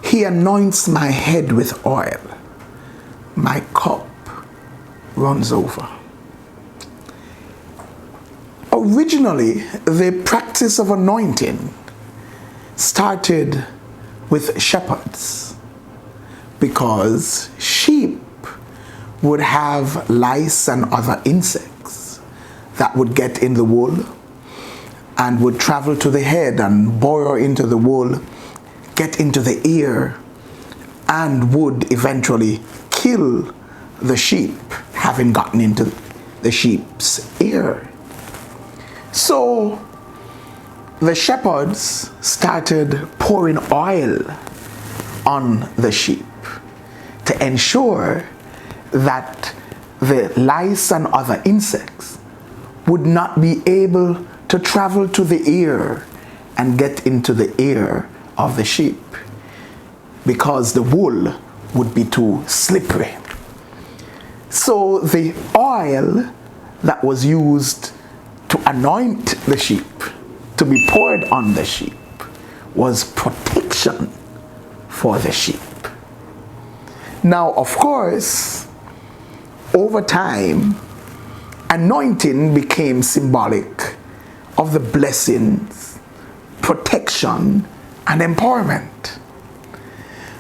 He anoints my head with oil. My cup runs over. Originally, the practice of anointing started with shepherds because sheep would have lice and other insects that would get in the wool and would travel to the head and burrow into the wool, get into the ear, and would eventually kill the sheep having gotten into the sheep's ear. So the shepherds started pouring oil on the sheep to ensure that the lice and other insects would not be able to travel to the ear and get into the ear of the sheep because the wool would be too slippery. So the oil that was used to anoint the sheep, to be poured on the sheep, was protection for the sheep. Now, of course, over time, anointing became symbolic of the blessings, protection, and empowerment.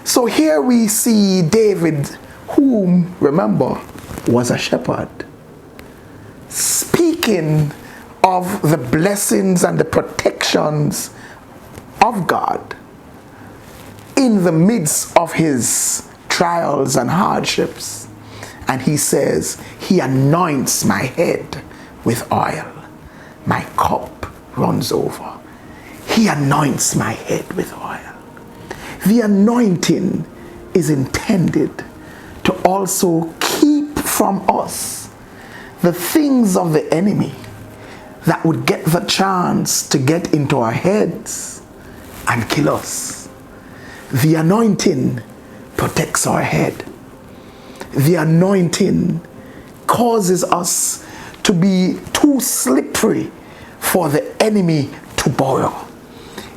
So here we see David, whom, remember, was a shepherd, speaking of the blessings and the protections of God in the midst of his trials and hardships. And he says, he anoints my head with oil. My cup runs over. He anoints my head with oil. The anointing is intended to also keep from us the things of the enemy that would get the chance to get into our heads and kill us. The anointing protects our head. The anointing causes us to be too slippery for the enemy to boil.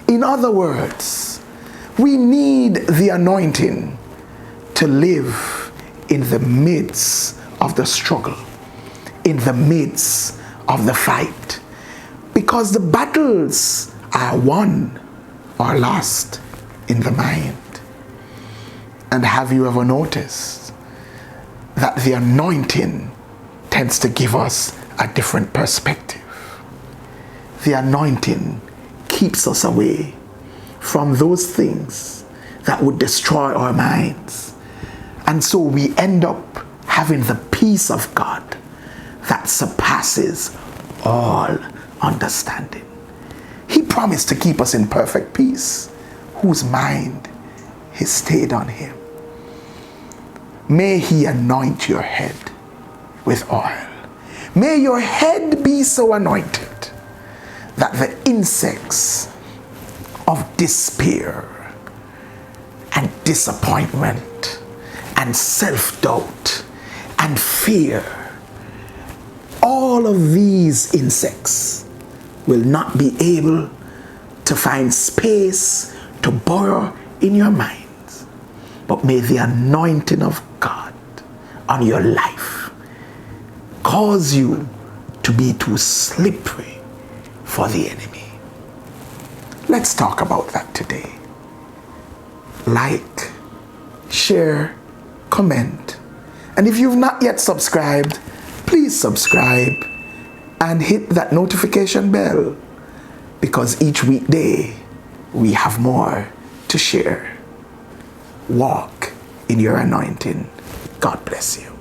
In other words, we need the anointing to live in the midst of the struggle, in the midst of the fight, because the battles are won or lost in the mind. And have you ever noticed that the anointing tends to give us a different perspective? The anointing keeps us away from those things that would destroy our minds. And so we end up having the peace of God that surpasses all understanding. He promised to keep us in perfect peace, whose mind is stayed on him. May he anoint your head with oil. May your head be so anointed that the insects of despair and disappointment and self-doubt and fear, all of these insects will not be able to find space to burrow in your minds. But may the anointing of God on your life cause you to be too slippery for the enemy. Let's talk about that today. Like, share, comment. And if you've not yet subscribed, please subscribe and hit that notification bell, because each weekday we have more to share. Walk in your anointing. God bless you.